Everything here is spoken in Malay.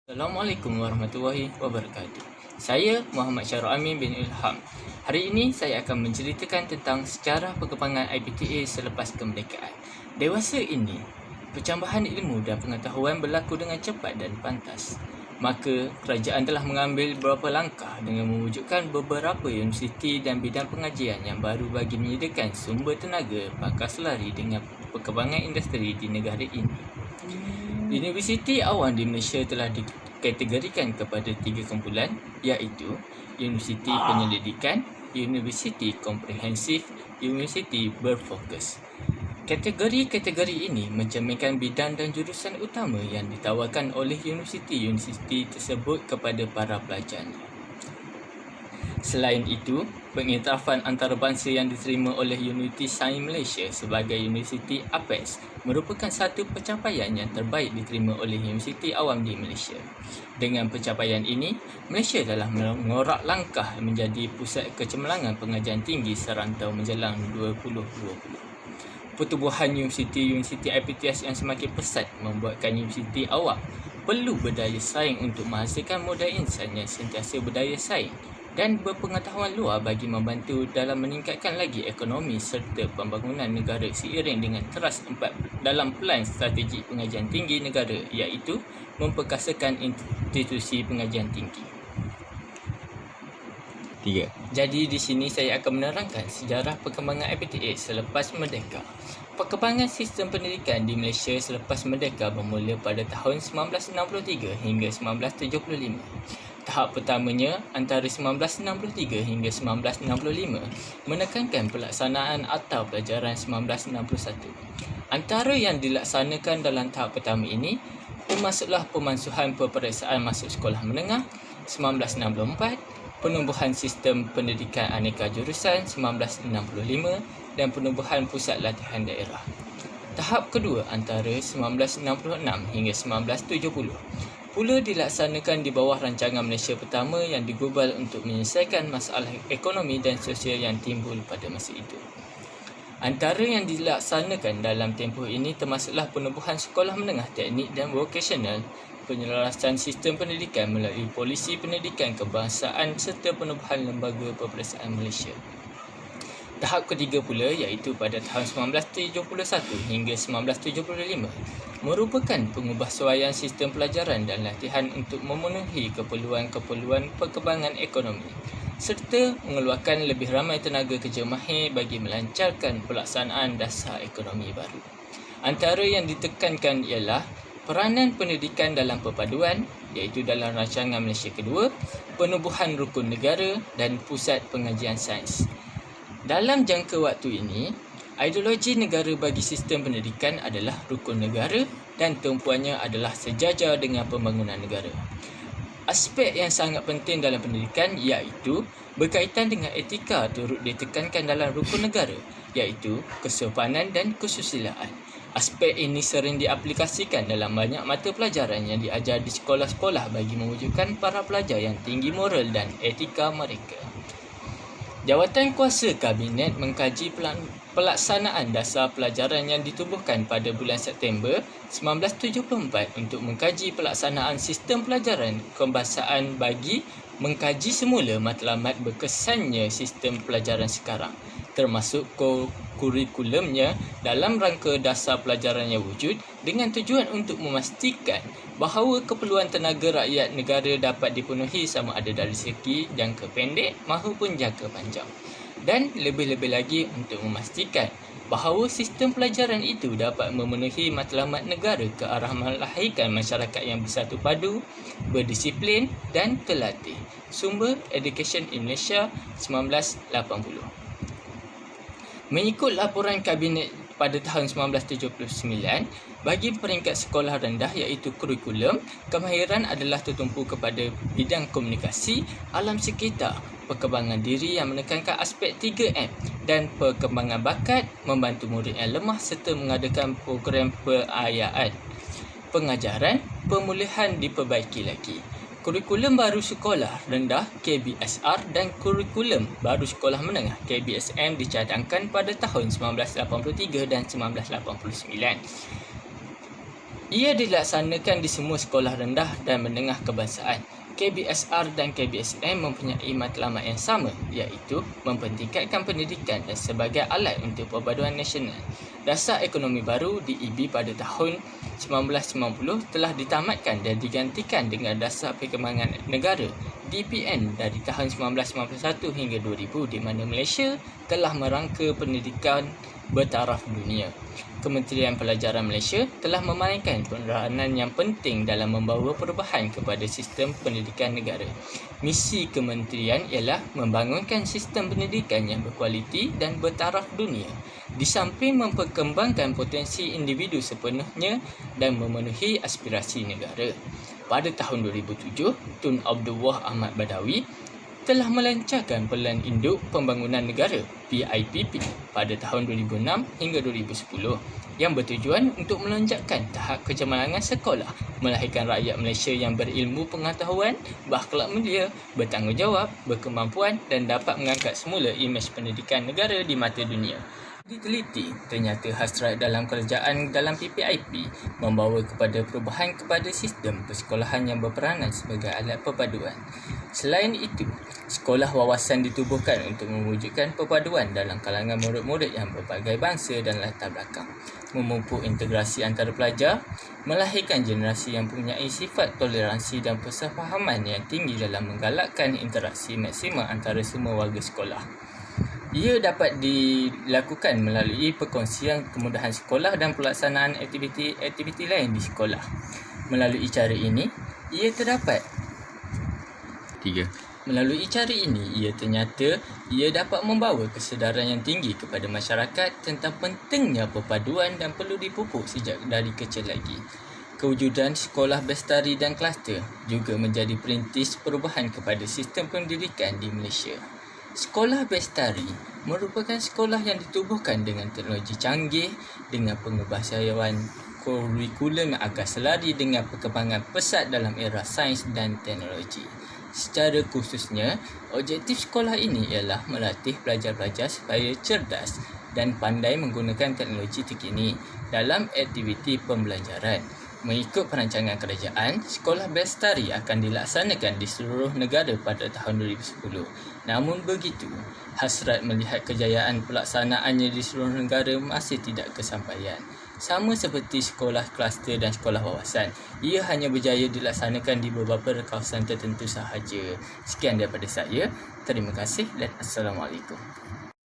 Assalamualaikum warahmatullahi wabarakatuh. Saya Muhammad Syarul Amin bin Ilham. Hari ini saya akan menceritakan tentang sejarah perkembangan IPTA selepas kemerdekaan. Dewasa ini, percambahan ilmu dan pengetahuan berlaku dengan cepat dan pantas. Maka, kerajaan telah mengambil beberapa langkah dengan mewujudkan beberapa universiti dan bidang pengajian yang baru bagi menyediakan sumber tenaga pakar selari dengan perkembangan industri di negara ini. Universiti awam di Malaysia telah dikategorikan kepada 3 kumpulan, iaitu Universiti Penyelidikan, Universiti Komprehensif, Universiti Berfokus. Kategori-kategori ini mencerminkan bidang dan jurusan utama yang ditawarkan oleh universiti-universiti tersebut kepada para pelajarnya. Selain itu, pengiktirafan antarabangsa yang diterima oleh Uniti Sains Malaysia sebagai Universiti Apex merupakan satu pencapaian yang terbaik diterima oleh Universiti Awam di Malaysia. Dengan pencapaian ini, Malaysia telah mengorak langkah menjadi pusat kecemerlangan pengajian tinggi serantau menjelang 2020. Pertubuhan universiti-universiti IPTS yang semakin pesat membuatkan universiti awam perlu berdaya saing untuk menghasilkan modal insan yang sentiasa berdaya saing dan berpengetahuan luar bagi membantu dalam meningkatkan lagi ekonomi serta pembangunan negara seiring dengan teras 4 dalam pelan strategi pengajian tinggi negara, iaitu memperkasakan institusi pengajian tinggi. 3. Jadi di sini saya akan menerangkan sejarah perkembangan IPTA selepas merdeka. Perkembangan sistem pendidikan di Malaysia selepas merdeka bermula pada tahun 1963 hingga 1975. Tahap pertamanya antara 1963 hingga 1965 menekankan pelaksanaan atau pelajaran 1961. Antara yang dilaksanakan dalam tahap pertama ini termasuklah pemansuhan peperiksaan masuk sekolah menengah 1964, penumbuhan sistem pendidikan aneka jurusan 1965 dan penumbuhan pusat latihan daerah. Tahap kedua antara 1966 hingga 1970 pula dilaksanakan di bawah rancangan Malaysia Pertama yang digubal untuk menyelesaikan masalah ekonomi dan sosial yang timbul pada masa itu. Antara yang dilaksanakan dalam tempoh ini termasuklah penubuhan sekolah menengah teknik dan vokasional, penyelarasan sistem pendidikan melalui polisi pendidikan kebangsaan serta penubuhan lembaga peperiksaan Malaysia. Tahap ketiga pula iaitu pada tahun 1971 hingga 1975 merupakan pengubahsuaian sistem pelajaran dan latihan untuk memenuhi keperluan-keperluan perkembangan ekonomi serta mengeluarkan lebih ramai tenaga kerja mahir bagi melancarkan pelaksanaan dasar ekonomi baru. Antara yang ditekankan ialah peranan pendidikan dalam perpaduan iaitu dalam rancangan Malaysia Kedua, penubuhan rukun negara dan pusat pengajian sains. Dalam jangka waktu ini, ideologi negara bagi sistem pendidikan adalah rukun negara dan tumpuannya adalah sejajar dengan pembangunan negara. Aspek yang sangat penting dalam pendidikan iaitu berkaitan dengan etika turut ditekankan dalam rukun negara iaitu kesopanan dan kesusilaan. Aspek ini sering diaplikasikan dalam banyak mata pelajaran yang diajar di sekolah-sekolah bagi mewujudkan para pelajar yang tinggi moral dan etika mereka. Jawatan Kuasa Kabinet mengkaji pelaksanaan dasar pelajaran yang ditubuhkan pada bulan September 1974 untuk mengkaji pelaksanaan sistem pelajaran kebangsaan bagi mengkaji semula matlamat berkesannya sistem pelajaran sekarang, termasuk kurikulumnya dalam rangka dasar pelajaran yang wujud dengan tujuan untuk memastikan bahawa keperluan tenaga rakyat negara dapat dipenuhi sama ada dari segi jangka pendek maupun jangka panjang. Dan lebih-lebih lagi untuk memastikan bahawa sistem pelajaran itu dapat memenuhi matlamat negara ke arah melahirkan masyarakat yang bersatu padu, berdisiplin dan terlatih. Sumber Education in Malaysia 1980. Mengikut laporan Kabinet pada tahun 1979, bagi peringkat sekolah rendah iaitu kurikulum, kemahiran adalah tertumpu kepada bidang komunikasi, alam sekitar, perkembangan diri yang menekankan aspek 3M dan perkembangan bakat, membantu murid yang lemah serta mengadakan program perayaan. Pengajaran, pemulihan diperbaiki lagi. Kurikulum baru sekolah rendah KBSR dan kurikulum baru sekolah menengah KBSM dicadangkan pada tahun 1983 dan 1989. Ia dilaksanakan di semua sekolah rendah dan menengah kebangsaan. KBSR dan KBSM mempunyai matlamat yang sama, iaitu mempentingkan pendidikan dan sebagai alat untuk perpaduan nasional. Dasar ekonomi baru DEB pada tahun 1990 telah ditamatkan dan digantikan dengan Dasar Perkembangan Negara DPN dari tahun 1991 hingga 2000, di mana Malaysia telah merangka pendidikan bertaraf dunia. Kementerian Pelajaran Malaysia telah memainkan peranan yang penting dalam membawa perubahan kepada sistem pendidikan negara. Misi kementerian ialah membangunkan sistem pendidikan yang berkualiti dan bertaraf dunia, di samping memperkembangkan potensi individu sepenuhnya dan memenuhi aspirasi negara. Pada tahun 2007, Tun Abdul Wahab Ahmad Badawi telah melancarkan Pelan Induk Pembangunan Negara PIPP pada tahun 2006 hingga 2010 yang bertujuan untuk melonjakkan tahap kecemerlangan sekolah, melahirkan rakyat Malaysia yang berilmu pengetahuan, berakhlak mulia, bertanggungjawab, berkemampuan dan dapat mengangkat semula imej pendidikan negara di mata dunia. Diteliti, ternyata hasrat dalam kerajaan dalam PPIP membawa kepada perubahan kepada sistem persekolahan yang berperanan sebagai alat perpaduan. Selain itu, sekolah wawasan ditubuhkan untuk mewujudkan perpaduan dalam kalangan murid-murid yang berbagai bangsa dan latar belakang, memupuk integrasi antara pelajar, melahirkan generasi yang mempunyai sifat toleransi dan persefahaman yang tinggi dalam menggalakkan interaksi maksimal antara semua warga sekolah. Ia dapat dilakukan melalui perkongsian kemudahan sekolah dan pelaksanaan aktiviti-aktiviti lain di sekolah. Melalui cara ini, ia dapat membawa kesedaran yang tinggi kepada masyarakat tentang pentingnya perpaduan dan perlu dipupuk sejak dari kecil lagi. Kewujudan sekolah bestari dan kluster juga menjadi perintis perubahan kepada sistem pendidikan di Malaysia. Sekolah bestari merupakan sekolah yang ditubuhkan dengan teknologi canggih, dengan pengetahuan kurikulum yang akan selari dengan perkembangan pesat dalam era sains dan teknologi. Secara khususnya, objektif sekolah ini ialah melatih pelajar-pelajar supaya cerdas dan pandai menggunakan teknologi terkini dalam aktiviti pembelajaran. Mengikut perancangan kerajaan, sekolah bestari akan dilaksanakan di seluruh negara pada tahun 2010. Namun begitu, hasrat melihat kejayaan pelaksanaannya di seluruh negara masih tidak kesampaian. Sama seperti sekolah kluster dan sekolah wawasan, ia hanya berjaya dilaksanakan di beberapa kawasan tertentu sahaja. Sekian daripada saya. Terima kasih dan Assalamualaikum.